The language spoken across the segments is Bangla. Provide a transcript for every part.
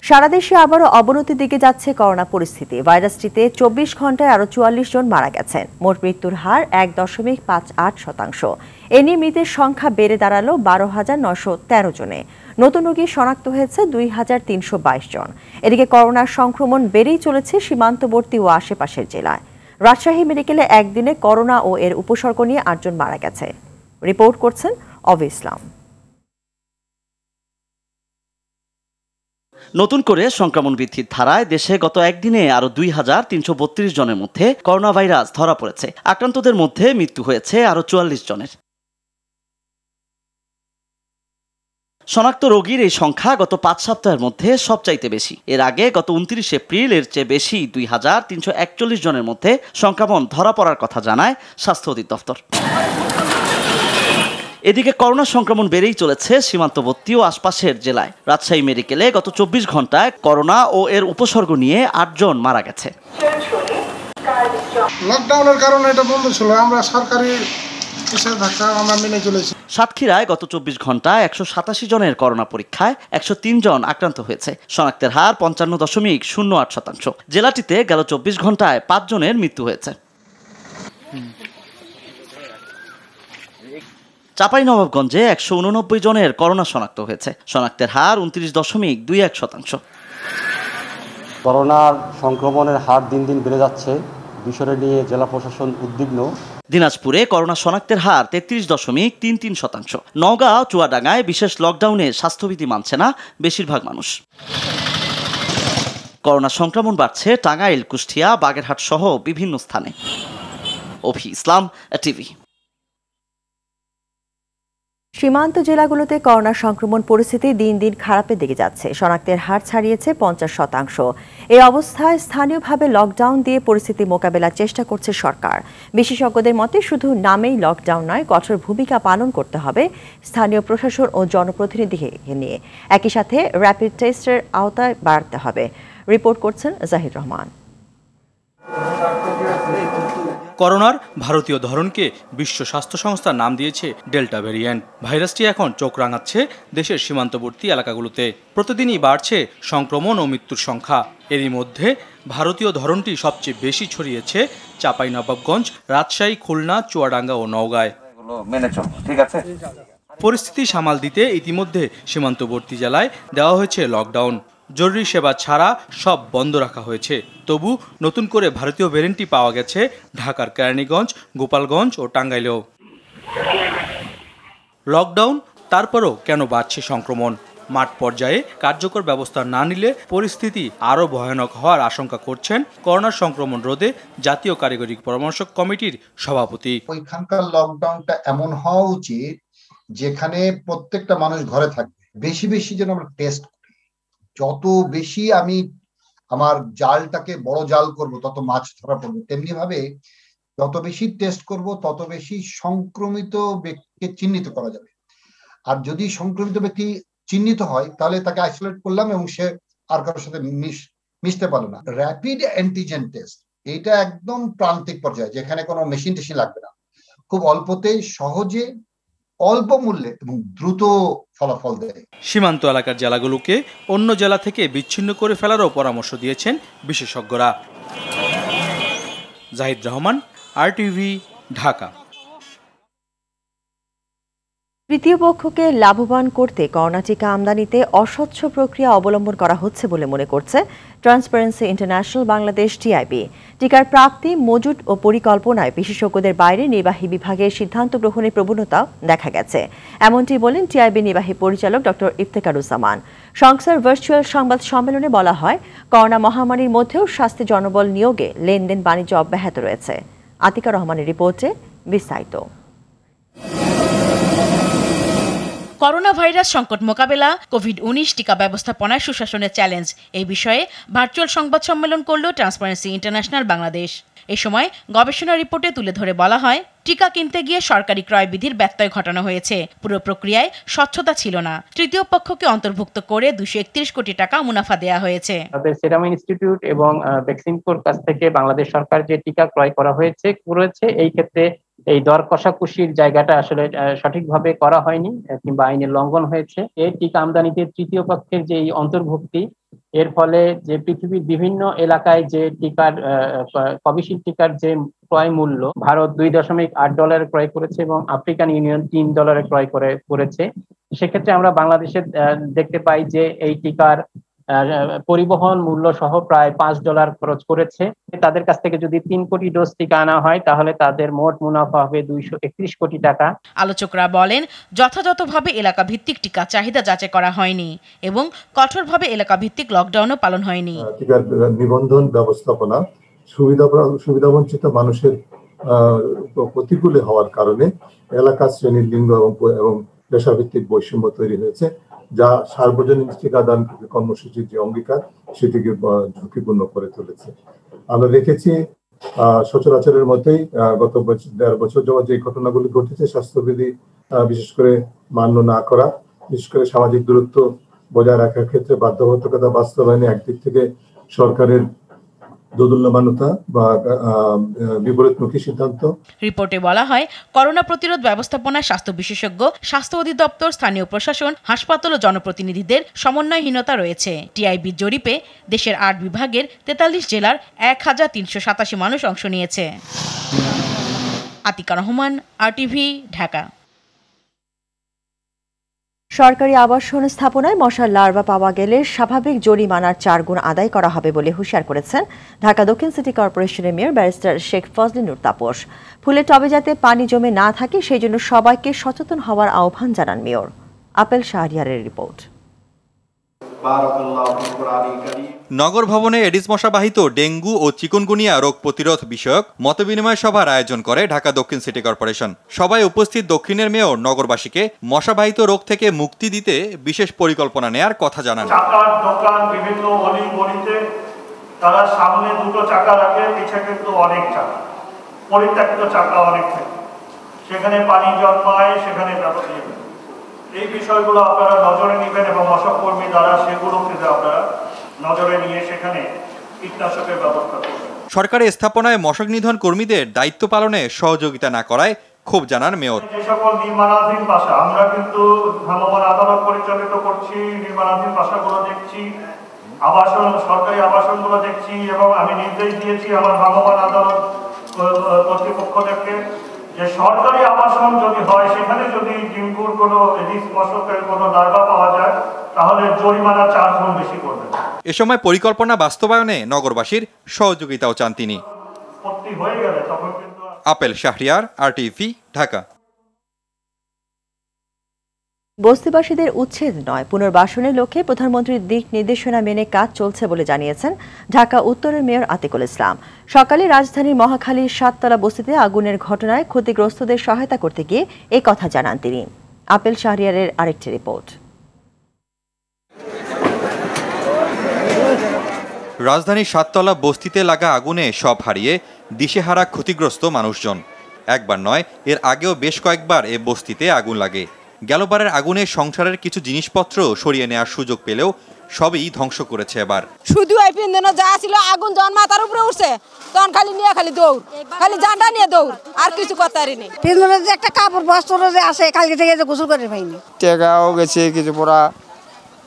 সারা দেশে আবারও অবনতির দিকে যাচ্ছে করোনা পরিস্থিতি। ভাইরাসটিতে ২৪ ঘন্টায় আরও ৪৪ জন মারা গেছেন। মোট মৃত্যুর হার ১.৫৮%। এ নিয়ে মৃতের সংখ্যা বেড়ে দাঁড়ালো ১২,৯১৩ জনে। নতুন রোগী শনাক্ত হয়েছে ২,৩২২ জন। এদিকে করোনার সংক্রমণ বেড়েই চলেছে সীমান্তবর্তী ও আশেপাশের জেলায়। রাজশাহী মেডিকেলে একদিনে করোনা ও এর উপসর্গ নিয়ে ৮ জন মারা গেছে। রিপোর্ট করছেন অভি ইসলাম। নতুন করে সংক্রমণ বৃদ্ধির ধারায় দেশে গত একদিনে আরো ২,৩৩২ জনের মধ্যে করোনা ভাইরাস ধরা পড়েছে। আক্রান্তদের মধ্যে মৃত্যু হয়েছে আরো ৪৪ জনের। শনাক্ত রোগীর এই সংখ্যা গত ৫ সপ্তাহের মধ্যে সবচাইতে বেশি। এর আগে গত ২৯ এপ্রিল এর চেয়ে বেশি ২,৩৪১ জনের মধ্যে সংক্রমণ ধরা পড়ার কথা জানায় স্বাস্থ্য অধিদপ্তর। এদিকে করোনা সংক্রমণ বেড়েই চলেছে সীমান্তবর্তী ও আশপাশের জেলায়। রাজশাহী মেডিকেলে গত ২৪ ঘন্টায় করোনা ও এর উপসর্গ নিয়ে ৮ জন মারা গেছে। লকডাউনের কারণে এটা বন্ধ ছিল, আমরা সরকারি আমরা মেনে চলেছি। সাতক্ষীরায় গত ২৪ ঘন্টায় ১৮৭ জনের করোনা পরীক্ষায় ১০৩ জন আক্রান্ত হয়েছে। শনাক্তের হার ৫৫.০৮%। জেলাটিতে গেল ২৪ ঘন্টায় ৫ জনের মৃত্যু হয়েছে। চাঁপাইনবাবগঞ্জে ১৮৯ জনের করোনা শনাক্ত হয়েছে। শনাক্তের হার ২৯.২১%। করোনার সংক্রমণের হার দিন দিন বেড়ে যাচ্ছে, বিষয়টি নিয়ে জেলা প্রশাসন উদ্বিগ্ন। দিনাজপুরে করোনা শনাক্তের হার ৩৩.৩৩%। নওগাঁ চুয়াডাঙ্গায় বিশেষ লকডাউনে স্বাস্থ্যবিধি মানছে না বেশিরভাগ মানুষ। করোনা সংক্রমণ বাড়ছে টাঙ্গাইল, কুষ্টিয়া, বাগেরহাট সহ বিভিন্ন স্থানে। অভি ইসলাম, টিভি। সীমান্ত জেলাগুলোতে করোনা সংক্রমণ পরিস্থিতি দিন দিন খারাপের দিকে যাচ্ছে। শনাক্তের হার ছাড়িয়েছে ৫০%। এই অবস্থায় স্থানীয়ভাবে লকডাউন দিয়ে পরিস্থিতি মোকাবেলার চেষ্টা করছে সরকার। বিশেষজ্ঞদের মতে শুধু নামেই লকডাউন নয়, কঠোর ভূমিকা পালন করতে হবে স্থানীয় প্রশাসন ও জনপ্রতিনিধিকে নিয়ে। একই সাথে র্যাপিড টেস্টের আওতায় বাড়াতে হবে। রিপোর্ট করছেন জাহির রহমান। করোনার ভারতীয় ধরনকে বিশ্ব স্বাস্থ্য সংস্থা নাম দিয়েছে ডেল্টা ভ্যারিয়েন্ট। ভাইরাসটি এখন চোখ রাঙাচ্ছে দেশের সীমান্তবর্তী এলাকাগুলোতে। প্রতিদিনই বাড়ছে সংক্রমণ ও মৃত্যুর সংখ্যা। এরই মধ্যে ভারতীয় ধরনটি সবচেয়ে বেশি ছড়িয়েছে চাঁপাইনবাবগঞ্জ, রাজশাহী, খুলনা, চুয়াডাঙ্গা ও নওগাঁয়। পরিস্থিতি সামাল দিতে ইতিমধ্যে সীমান্তবর্তী জেলায় দেওয়া হয়েছে লকডাউন। জরুরি সেবা ছাড়া সব বন্ধ রাখা হয়েছে। তবু নতুন করে ভারতীয় ভ্যারিয়েন্টটি পাওয়া গেছে ঢাকার কেরানীগঞ্জ, গোপালগঞ্জ ও টাঙ্গাইলেও। লকডাউন তারপরও কেন বাড়ছে সংক্রমণ? মাঠ পর্যায়ে কার্যকর ব্যবস্থা না নিলে পরিস্থিতি আরও ভয়ানক হওয়ার আশঙ্কা করছেন করোনা সংক্রমণ রোধে জাতীয় কারিগরি পরামর্শক কমিটির সভাপতি। ওইখানকার লকডাউনটা এমন হওয়া উচিত যেখানে প্রত্যেকটা মানুষ ঘরে থাকবে। বেশি বেশি যেন আমরা টেস্ট করি। যত বেশি আমি আমার জালটাকে বড় জাল করব, তত মাছ ধরা পড়বে। তেমনি ভাবে যত বেশি টেস্ট করব, তত বেশি সংক্রমিত ব্যক্তিকে চিহ্নিত করা যাবে। আর যদি সংক্রমিত ব্যক্তি চিহ্নিত হয়, তাহলে তাকে আইসোলেট করলাম এবং সে আর কারোর সাথে মিশতে পারলো না। র্যাপিড অ্যান্টিজেন টেস্ট, এটা একদম প্রান্তিক পর্যায়ে, যেখানে কোনো মেশিন টেশিন লাগবে না, খুব অল্পতেই সহজে অল্প মূল্যে এবং দ্রুত ফলাফল দেয়। সীমান্ত এলাকার জেলাগুলোকে অন্য জেলা থেকে বিচ্ছিন্ন করে ফেলারও পরামর্শ দিয়েছেন বিশেষজ্ঞরা। জাহিদ রহমান, RTV, ঢাকা। তৃতীয় পক্ষকে লাভবান করতে করোনা টিকা আমদানিতে অস্বচ্ছ প্রক্রিয়া অবলম্বন করা হচ্ছে বলে মনে করছে ট্রান্সপারেন্সি ইন্টারন্যাশনাল বাংলাদেশ, TIB। টিকার প্রাপ্তি, মজুত ও পরিকল্পনায় বিশেষজ্ঞদের বাইরে নির্বাহী বিভাগের সিদ্ধান্ত গ্রহণের প্রবণতা দেখা গেছে। এমনটি বলেন TIB নির্বাহী পরিচালক ডক্টর ইফতেখারুজ্জামান। সংস্থার ভার্চুয়াল সংবাদ সম্মেলনে বলা হয়, করোনা মহামারীর মধ্যেও স্বাস্থ্য জনবল নিয়োগে লেনদেন বাণিজ্য অব্যাহত রয়েছে। আতিকা রহমানের রিপোর্টে বিস্তারিত। করোনা ভাইরাস সংকট মোকাবেলা, কোভিড-১৯ টিকা ব্যবস্থাপনায় সুশাসনের চ্যালেঞ্জ, এই বিষয়ে ভার্চুয়াল সংবাদ সম্মেলন করল ট্রান্সপারেন্সি ইন্টারন্যাশনাল বাংলাদেশ। এ সময় গবেষণা রিপোর্টে তুলে ধরে বলা হয়, টিকা কিনতে গিয়ে সরকারি ক্রয় বিধির ব্যত্যয় ঘটানো হয়েছে। পুরো প্রক্রিয়ায় স্বচ্ছতা ছিল না। তৃতীয় পক্ষকে অন্তর্ভুক্ত করে ২৩১ কোটি টাকা মুনাফা দেওয়া হয়েছে। সেরাম ইনস্টিটিউট এবং ভ্যাকসিনকোর কাছ থেকে বাংলাদেশ সরকার যে টিকা ক্রয় করা হয়েছে এই ক্ষেত্রে এই দর কষাকষির জায়গাটা আসলে সঠিকভাবে করা হয়নি কিংবা আইনের লঙ্ঘন হয়েছে। এই টিকা আমদানিতে তৃতীয় পক্ষের যে অন্তর্ভুক্তি, এর ফলে যে পৃথিবীর বিভিন্ন এলাকায় যে টিকার কোভিশিল্ড টিকার যে ক্রয় মূল্য ভারত $2.8 ক্রয় করেছে এবং আফ্রিকান ইউনিয়ন $3 ক্রয় করেছে। সেক্ষেত্রে আমরা বাংলাদেশে দেখতে পাই যে এই টিকার পরিবহন মূল্য সহ প্রায় $5 খরচ করেছে। তাদের কাছ থেকে যদি 3 কোটি ডোজ টিকা আনা হয় তাহলে তাদের মোট মুনাফা হবে 231 কোটি টাকা। আলোচকরা বলেন, যথাযথভাবে এলাকা ভিত্তিক টিকা চাহিদা যাচাই করা হয়নি এবং কঠোরভাবে এলাকা ভিত্তিক লকডাউনও পালন হয়নি। টিকার নিবন্ধন ব্যবস্থাপনা সুবিধাবঞ্চিত মানুষের প্রতিকূলে হওয়ার কারণে এলাকা শ্রেণী লিঙ্গ এবং পেশাভিত্তিক বৈষম্য তৈরি হয়েছে, যা সার্বজনীন টিকাদান কর্মসূচির যে অঙ্গীকার সেটিকে ঝুঁকিপূর্ণ করে তুলেছে। আমরা দেখেছি সচরাচরের মতোই গত 1.5 বছর যাবত যে ঘটনাগুলি ঘটেছে, স্বাস্থ্যবিধি বিশেষ করে মান্য না করা, বিশেষ করে সামাজিক দূরত্ব বজায় রাখার ক্ষেত্রে বাধ্যবাধকতা বাস্তবায়নে একদিক থেকে সরকারের দোদুল্যমানতা বা বিপরীতমুখী সিদ্ধান্ত। রিপোর্টে বলা হয়, করোনা প্রতিরোধ ব্যবস্থাপনায় স্বাস্থ্য বিশেষজ্ঞ, স্বাস্থ্য অধিদপ্তর, স্থানীয় প্রশাসন, হাসপাতাল ও জনপ্রতিনিধিদের সমন্বয়হীনতা রয়েছে। টিআইবি জরিপে দেশের 8 বিভাগের 43 জেলার 1387 মানুষ অংশ নিয়েছে। আতিকা রহমান, আরটিভি, ঢাকা। সরকারি আবাসন স্থাপনায় মশার লার্ভা পাওয়া গেলে স্বাভাবিক জরিমানার 4 গুণ আদায় করা হবে বলে হুঁশিয়ার করেছেন ঢাকা দক্ষিণ সিটি কর্পোরেশনের মেয়র ব্যারিস্টার শেখ ফজলে নূর তাপস। ফুলের টবে যাতে পানি জমে না থাকে সেই জন্য সবাইকে সচেতন হওয়ার আহ্বান জানান মেয়র। আপেল শাহরিয়ারের রিপোর্ট। নগর ভবনে এডিস মশাবাহিত ডেঙ্গু ও চিকুনগুনিয়া রোগ প্রতিরোধ বিষয়ক মতবিনিময় সভার আয়োজন করে ঢাকা দক্ষিণ সিটি কর্পোরেশন। সবাই উপস্থিত দক্ষিণের মেয়র নগরবাসীকে মশাবাহিত রোগ থেকে মুক্তি দিতে বিশেষ পরিকল্পনা নেয়ার কথা জানান। চাকার দোকান বিভিন্ন অলি গলিতে তারা সামনে 2টো চাকা রাখে, পিছে কিন্তু অনেক চাকা, পরিত্যক্ত চাকা অনেক থাকে, সেখানে পানি জন্মায়, সেখানে ব্যবস্থা। এই বিষয়গুলো আপনারা নজরে নেবেন এবং মশাকর্মী দ্বারা সেগুলোকে আপনারা নজরে নিয়ে সেখানে কীটনাশকের ব্যবস্থা করবেন। সরকারি স্থাপনায় মশক নিধন কর্মীদের দায়িত্ব পালনে সহযোগিতা না করায় ক্ষোভ জানান মেয়র। যে সকল নির্মাণাধীন বাসা আমরা কিন্তু ভ্রাম্যমাণ আদালত পরিচালিত করছি, নির্মাণাধীন বাসাগুলো দেখছি, আবাসন সরকারি আবাসনগুলো দেখছি এবং আমি নির্দেশ দিয়েছি আমার ভ্রাম্যমাণ আদালত কর্তৃপক্ষদেরকে যে সরকারি আবাসন যদি হয় সেখানে যদি ডেঙ্গুর কোনো এডিস মশকের কোনো লার্ভা পাওয়া যায় তাহলে জরিমানা 4 গুণ বেশি করবে। এ সময় পরিকল্পনা বাস্তবায়নে নগরবাসীর সহযোগিতাও চান তিনি। আপেল শাহরিয়ার, আরটিভি, ঢাকা। বস্তিবাসীদের উচ্ছেদ নয়, পুনর্বাসনের লক্ষ্যে প্রধানমন্ত্রীর দিক নির্দেশনা মেনে কাজ চলছে বলে জানিয়েছেন ঢাকা উত্তরের মেয়র আতিকুল ইসলাম। সকালে রাজধানীর মহাখালীর 7তলা বস্তিতে আগুনের ঘটনায় ক্ষতিগ্রস্তদের সহায়তা করতে গিয়ে এই কথা জানান তিনি। আপেল শাহরিয়ারের আরেকটি রিপোর্ট। রাজধানীর 7তলা বস্তিতে লাগা আগুনে সব হারিয়ে দিশেহারা ক্ষতিগ্রস্ত মানুষজন। একবার নয়, এর আগেও বেশ কয়েকবার এ বস্তিতে আগুন লাগে। গেলবারের আগুনে সংসারের কিছু জিনিসপত্র সরিয়ে নেওয়ার সুযোগ পেলেও সবই ধ্বংস করেছে এবার। শুধু এই পিন্দনে যা ছিল আগুন যখন মাথার উপরে উঠছে তখন খালি দৌড়, খালি জানটা নিয়ে দৌড়, আর কিছু করতে পারিনি। পিন্দনে যে একটা কাপড় বস্ত্র যে আছে কালকে থেকে গোসল করে পাইনি। টেকাও গেছে, কিছু পড়া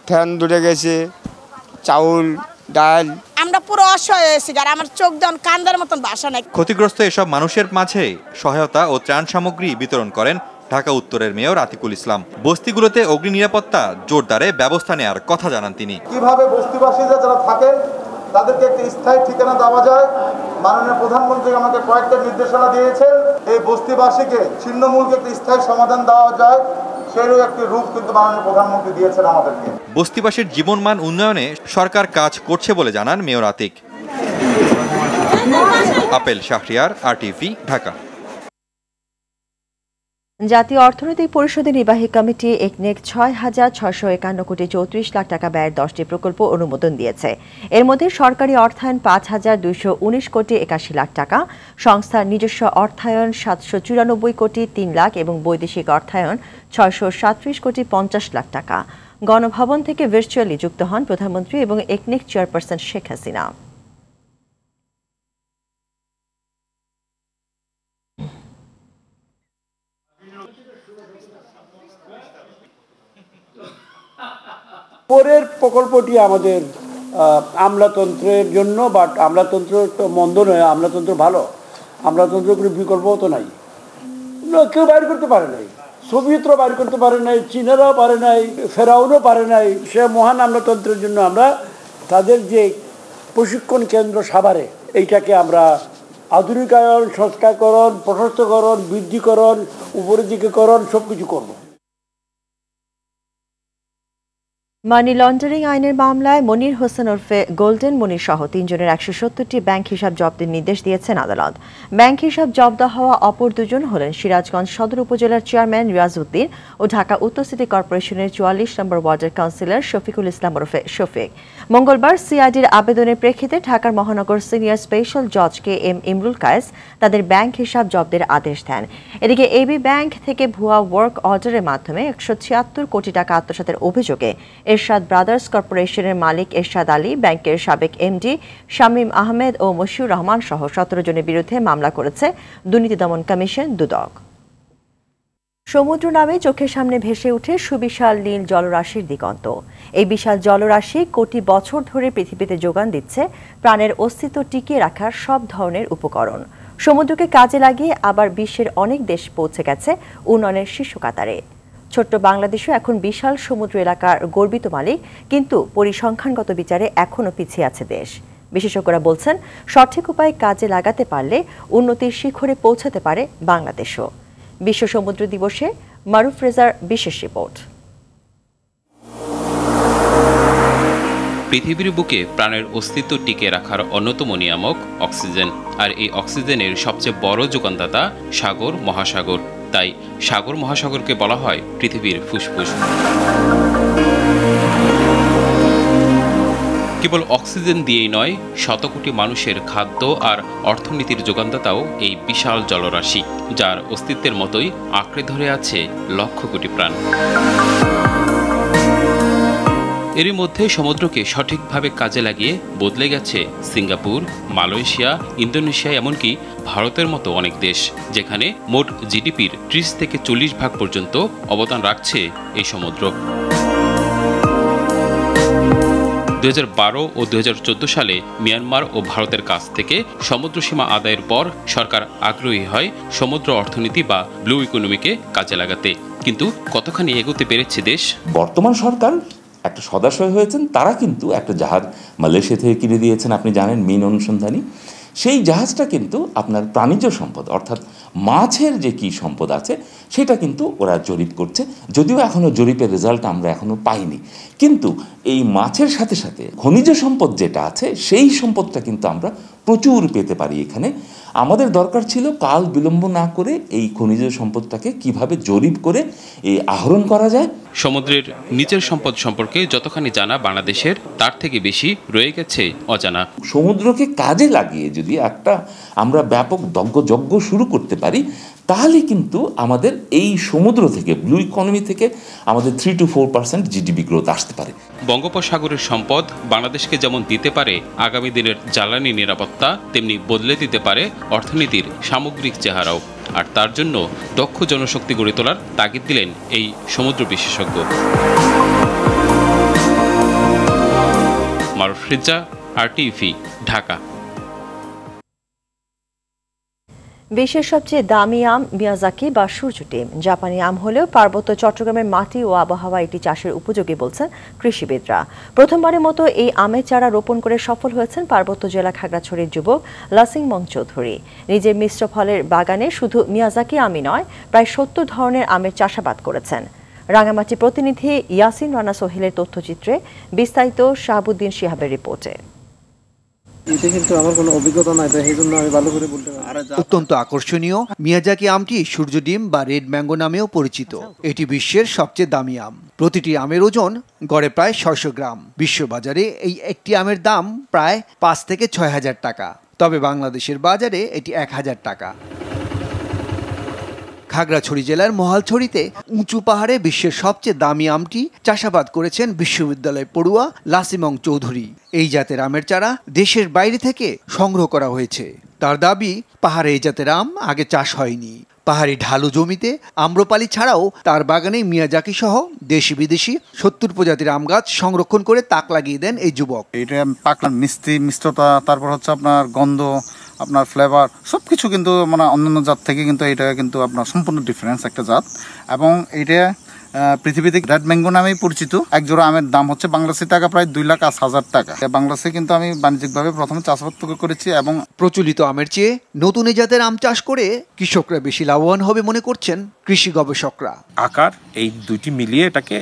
ফ্যান দুটে গেছে, চাউল ডাল। আমরা পুরো অসহায় হয়েছি, আর আমার চোখ দেন কান্দার মতন ভাষা নাই। ক্ষতিগ্রস্ত এসব মানুষের মাঝে সহায়তা ও ত্রাণ সামগ্রী বিতরণ করেন ঢাকা উত্তরের মেয়র আতিকুল ইসলাম। বস্তিগুলোতে অগ্নি নিরাপত্তা জোরদারে ব্যবস্থা নেওয়ার কথা জানান তিনি। কিভাবে বস্তিবাসীরা যারা থাকেন তাদেরকে একটি স্থায়ী ঠিকানা দেওয়া যায়, মাননীয় প্রধানমন্ত্রী আমাকে কয়েকটা নির্দেশনা দিয়েছেন। এই বস্তিবাসীকে ছিন্নমূলকে একটি স্থায়ী সমাধান দেওয়া যায়, সেরও একটি রূপ কিন্তু মাননীয় প্রধানমন্ত্রী দিয়েছেন আমাদেরকে। বস্তিবাসীর জীবনমান উন্নয়নে সরকার কাজ করছে বলে জানান মেয়র আতিক। আপেল শাহরিয়ার, আরটিভি, ঢাকা। জাতীয় অর্থনৈতিক পরিষদের নির্বাহী কমিটি একনেক 6,651 কোটি 34 লাখ টাকা ব্যয়ের 10টি প্রকল্প অনুমোদন দিয়েছে। এর মধ্যে সরকারি অর্থায়ন 5,219 কোটি 81 লাখ টাকা, সংস্থার নিজস্ব অর্থায়ন 794 কোটি 3 লাখ এবং বৈদেশিক অর্থায়ন 637 কোটি 50 লাখ টাকা। গণভবন থেকে ভার্চুয়ালি যুক্ত হন প্রধানমন্ত্রী এবং একনেক চেয়ারপারসন শেখ হাসিনা। পরের প্রকল্পটি আমাদের আমলাতন্ত্রের জন্য, বাট আমলাতন্ত্র তো মন্দ নয়, আমলাতন্ত্র ভালো, আমলাতন্ত্রের কোনো বিকল্পও তো নাই, কেউ বাইর করতে পারে নাই, সোভিয়েতরা বাইর করতে পারে নাই, চীনেরাও পারে নাই, ফেরাউনও পারে নাই। সে মহান আমলাতন্ত্রের জন্য আমরা তাদের যে প্রশিক্ষণ কেন্দ্র সাভারে, এইটাকে আমরা আধুনিকায়ন, সংস্কারকরণ, প্রশস্তকরণ, বৃদ্ধিকরণ, উপরের দিকেকরণ সব কিছু করবো। মানি লন্ডারিং আইনের মামলায় মনির হোসেন ওরফে গোল্ডেন মনির সহ 3 জনের 170টি ব্যাংক হিসাব জব্দের নির্দেশ দিয়েছেন আদালত। ব্যাংক হিসাব জব্দ হওয়া অপর 2 জন হলেন সিরাজগঞ্জ সদর উপজেলার চেয়ারম্যান রিয়াজ উদ্দিন ও ঢাকা উত্তর সিটি কর্পোরেশনের 44 নম্বর ওয়ার্ডের কাউন্সিলর শফিকুল ইসলাম ওরফে শফিক। মঙ্গলবার সিআইডির আবেদনের প্রেক্ষিতে ঢাকার মহানগর সিনিয়র স্পেশাল জজ কে এম ইমরুল কায়েস তাদের ব্যাংক হিসাব জব্দের আদেশ দেন। এদিকে এবি ব্যাংক থেকে ভুয়া ওয়ার্ক অর্ডারের মাধ্যমে 176 কোটি টাকা আত্মসাতের অভিযোগে এরশাদ ব্রাদার্স কর্পোরেশনের মালিক এরশাদ আলী, ব্যাংকের সাবেক এমডি শামীম আহমেদ ও মশিউর রহমান সহ 17 জনের বিরুদ্ধে মামলা করেছে দুর্নীতি দমন কমিশন দুদক। সমুদ্র নামে চোখের সামনে ভেসে উঠে সুবিশাল নীল জলরাশির দিগন্ত। এই বিশাল জলরাশি কোটি বছর ধরে পৃথিবীতে যোগান দিচ্ছে প্রাণের অস্তিত্ব টিকিয়ে রাখার সব ধরনের উপকরণ। সমুদ্রকে কাজে লাগিয়ে আবার বিশ্বের অনেক দেশ পৌঁছে গেছে উন্নয়নের শীর্ষ কাতারে। ছোট্ট বাংলাদেশও এখন বিশাল সমুদ্র এলাকার গর্বিত মালিক, কিন্তু পরিসংখ্যানগত বিচারে এখনও পিছিয়ে আছে দেশ। বিশেষজ্ঞরা বলছেন, সঠিক উপায়ে কাজে লাগাতে পারলে উন্নতির শিখরে পৌঁছাতে পারে বাংলাদেশও। বিশ্ব সমুদ্র দিবসে মারুফ রেজার বিশেষ রিপোর্ট। পৃথিবীর বুকে প্রাণের অস্তিত্ব টিকে রাখার অন্যতম নিয়ামক অক্সিজেন, আর এই অক্সিজেনের সবচেয়ে বড় যোগানদাতা সাগর মহাসাগর। তাই সাগর মহাসাগরকে বলা হয় পৃথিবীর ফুসফুস। কেবল অক্সিজেন দিয়েই নয়, শত কোটি মানুষের খাদ্য আর অর্থনীতির যোগানদাতাও এই বিশাল জলরাশি, যার অস্তিত্বের মতোই আঁকড়ে ধরে আছে লক্ষ কোটি প্রাণ। এরই মধ্যে সমুদ্রকে সঠিকভাবে কাজে লাগিয়ে বদলে গেছে সিঙ্গাপুর, মালয়েশিয়া, ইন্দোনেশিয়া, এমনকি ভারতের মতো অনেক দেশ, যেখানে মোট জিডিপির 30 থেকে 40% পর্যন্ত অবদান রাখছে এই সমুদ্র। 2012 ও 2014 সালে মিয়ানমার ও ভারতের কাছ থেকে সমুদ্রসীমা আদায়ের পর সরকার আগ্রহী হয় সমুদ্র অর্থনীতি বা ব্লু ইকোনমিকে কাজে লাগাতে। কিন্তু কতখানি এগোতে পেরেছে দেশ? বর্তমান সরকার একটা সদাশয় হয়েছেন, তারা কিন্তু একটা জাহাজ মালয়েশিয়া থেকে কিনে দিয়েছেন, আপনি জানেন, মীন অনুসন্ধানী। সেই জাহাজটা কিন্তু আপনার প্রাণিজ সম্পদ, অর্থাৎ মাছের যে কী সম্পদ আছে সেটা কিন্তু ওরা জরিপ করছে। যদিও এখনও জরিপের রেজাল্ট আমরা এখনও পাইনি, কিন্তু এই মাছের সাথে সাথে খনিজ সম্পদ যেটা আছে সেই সম্পদটা কিন্তু আমরা প্রচুর পেতে পারি এখানে। আমাদের দরকার ছিল কাল বিলম্ব না করে এই খনিজ সম্পদটাকে কিভাবে জরিপ করে এই আহরণ করা যায়। সমুদ্রের নিচের সম্পদ সম্পর্কে যতখানি জানা বাংলাদেশের, তার থেকে বেশি রয়ে গেছে অজানা। সমুদ্রকে কাজে লাগিয়ে যদি একটা আমরা ব্যাপক যজ্ঞ শুরু করতে পারি, তাহলে কিন্তু আমাদের এই সমুদ্র থেকে, ব্লু ইকোনমি থেকে আমাদের 3 to 4% জিডিপি গ্রোথ আসতে পারে। বঙ্গোপসাগরের সম্পদ বাংলাদেশকে যেমন দিতে পারে আগামী দিনের জ্বালানি নিরাপত্তা, তেমনি বদলে দিতে পারে অর্থনীতির সামগ্রিক চেহারাও। আর তার জন্য দক্ষ জনশক্তি গড়ে তোলার তাগিদ দিলেন এই সমুদ্র বিশেষজ্ঞ। মারুফ রেজা, RTV, ঢাকা। বিশ্বের সবচেয়ে দামি আম মিয়াজাকি বা সূর্য ডিম। জাপানি আম হলেও পার্বত্য চট্টগ্রামের মাটি ও আবহাওয়া এটি চাষের উপযোগী বলছেন কৃষিবিদরা। প্রথমবারের মতো এই আমের চারা রোপণ করে সফল হয়েছেন পার্বত্য জেলা খাগড়াছড়ির যুবক লাসিংমং চৌধুরী। নিজের মিশ্র ফলের বাগানে শুধু মিয়াজাকি আমই নয়, প্রায় 70 ধরনের আমের চাষাবাদ করেছেন। রাঙামাটি প্রতিনিধি ইয়াসিন রানা সোহেলের তথ্যচিত্রে বিস্তারিত শাহাবুদ্দিন শিহাবের রিপোর্টে। অত্যন্ত আকর্ষণীয় মিয়াজাকি আমটি সূর্য ডিম বা রেড ম্যাঙ্গো নামেও পরিচিত। এটি বিশ্বের সবচেয়ে দামি আম। প্রতিটি আমের ওজন গড়ে প্রায় 600 গ্রাম। বিশ্ববাজারে এই একটি আমের দাম প্রায় 5 থেকে 6 হাজার টাকা, তবে বাংলাদেশের বাজারে এটি 1000 টাকা। খাগড়াছড়ি জেলার মহালছড়িতে উঁচু পাহাড়ে বিশ্বের সবচেয়ে দামি আমটি চাষাবাদ করেছেন বিশ্ববিদ্যালয় পড়ুয়া লাসিমং চৌধুরী। এই জাতের আমের চারা দেশের বাইরে থেকে সংগ্রহ করা হয়েছে। তার দাবি, পাহাড়ে এই জাতের আম আগে চাষ হয়নি। পাহাড়ি ঢালু জমিতে আম্রপালি ছাড়াও তার বাগানে মিয়াজাকি সহ দেশি বিদেশি 70 প্রজাতির আম গাছ সংরক্ষণ করে তাক লাগিয়ে দেন এই যুবক। এটা পাকলাম মিষ্টতা, তারপর হচ্ছে আপনার গন্ধ, আপনার ফ্লেভার সবকিছু কিন্তু মানে অন্যান্য জাত থেকে কিন্তু এটা কিন্তু আপনার সম্পূর্ণ ডিফারেন্স একটা জাত। এবং এটা পৃথিবীতে রেড ম্যাঙ্গো নামেই পরিচিত। এক জোড়া আমের দাম হচ্ছে বাংলাদেশি টাকা প্রায় 2,80,000 টাকা। বাংলাদেশে কিন্তু আমি বাণিজ্যিকভাবে প্রথমে চাষাবাদ করেছি। এবং প্রচলিত আমের চেয়ে নতুন এই জাতের আম চাষ করে কৃষকরা বেশি লাভবান হবে মনে করছেন কৃষি গবেষকরা। আকার এই দুইটি মিলিয়ে এটাকে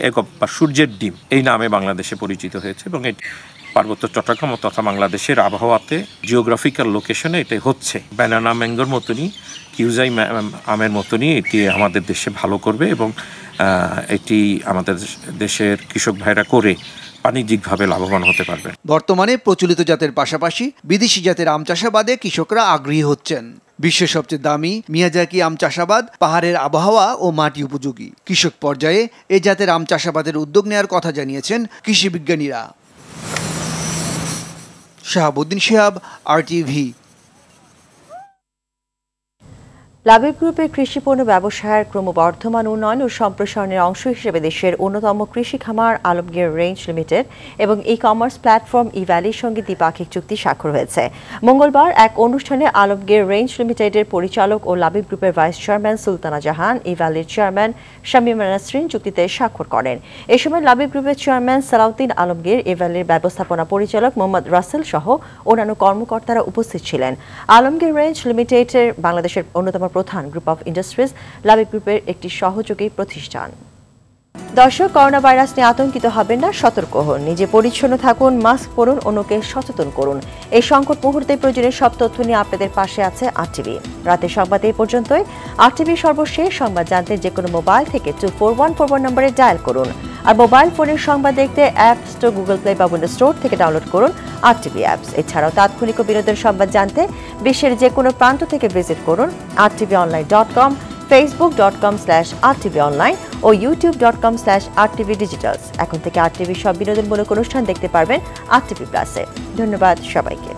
সূর্যের ডিম এই নামে বাংলাদেশে পরিচিত হয়েছে এবং পার্বত্য চট্টগ্রাম তথা বাংলাদেশের আবহাওয়াতে জিওগ্রাফিক্যাল লোকেশনে এটা হচ্ছে ব্যানানা ম্যাঙ্গোর মতনই, কিউজাই আমের মতনই এটি আমাদের দেশে ভালো করবে এবং এটি আমাদের দেশের কৃষক ভাইরা করে বাণিজ্যিকভাবে লাভবান হতে পারবে। বর্তমানে প্রচলিত জাতের পাশাপাশি বিদেশি জাতের আম চাষাবাদে কৃষকরা আগ্রহী হচ্ছেন। বিশ্বের সবচেয়ে দামি মিয়াজাকি আম চাষাবাদ পাহাড়ের আবহাওয়া ও মাটি উপযোগী। কৃষক পর্যায়ে এ জাতের আম চাষাবাদের উদ্যোগ নেওয়ার কথা জানিয়েছেন কৃষি বিজ্ঞানীরা। শাহাবুদ্দিন শিহাব, RTV। লাবিব গ্রুপের কৃষি পণ্য ব্যবসায়ের ক্রমবর্ধমান উন্নয়ন ও সম্প্রসারণের অংশ হিসেবে দেশের অন্যতম কৃষি খামার আলমগীর রেঞ্জ লিমিটেড এবং ই-কমার্স প্ল্যাটফর্ম ই-ভ্যালির সঙ্গে দ্বিপাক্ষিক চুক্তি স্বাক্ষর হয়েছে। মঙ্গলবার এক অনুষ্ঠানে আলমগীর রেঞ্জ লিমিটেডের পরিচালক ও লাবিব গ্রুপের ভাইস চেয়ারম্যান সুলতানা জাহান, ই-ভ্যালির চেয়ারম্যান শামীমা নাসরিন চুক্তিতে স্বাক্ষর করেন। এ সময় লাবিব গ্রুপের চেয়ারম্যান সালাউদ্দিন আলমগীর, ই-ভ্যালির ব্যবস্থাপনা পরিচালক মোহাম্মদ রাসেল সহ অন্যান্য কর্মকর্তারা উপস্থিত ছিলেন। আলমগীর রেঞ্জ লিমিটেডের বাংলাদেশের অন্যতম প্রধান গ্রুপ অফ ইন্ডাস্ট্রিজ লাবিব গ্রুপের একটি সহযোগী প্রতিষ্ঠান। দর্শক, করোনা ভাইরাস নিয়ে আতঙ্কিত হবেন না, সতর্ক হন, নিজে পরিচ্ছন্ন থাকুন, মাস্ক পরুন, অন্যকে সচেতন করুন। এই সংকট মুহূর্তে প্রয়োজনীয় সব তথ্য নিয়ে আপনাদের পাশে আছে RTV। রাতের সংবাদ এই পর্যন্তই। RTV সর্বশেষ সংবাদ জানতে যে কোনো মোবাইল থেকে 24141 নম্বরে ডায়াল করুন। আর মোবাইল ফোনের সংবাদ দেখতে অ্যাপ স্টোর, গুগল প্লে বা উইন্ডোজ স্টোর থেকে ডাউনলোড করুন RTV অ্যাপস। এছাড়াও তাৎক্ষণিক ও বিনোদন সংবাদ জানতে বিশ্বের যে কোনো প্রান্ত থেকে ভিজিট করুন rtvonline.com, facebook.com/rtvonline ও youtube.com/rtvdigitals। এখন থেকে RTV সব বিনোদনমূলক অনুষ্ঠান দেখতে পারবেন RTV প্লাসে। ধন্যবাদ সবাইকে।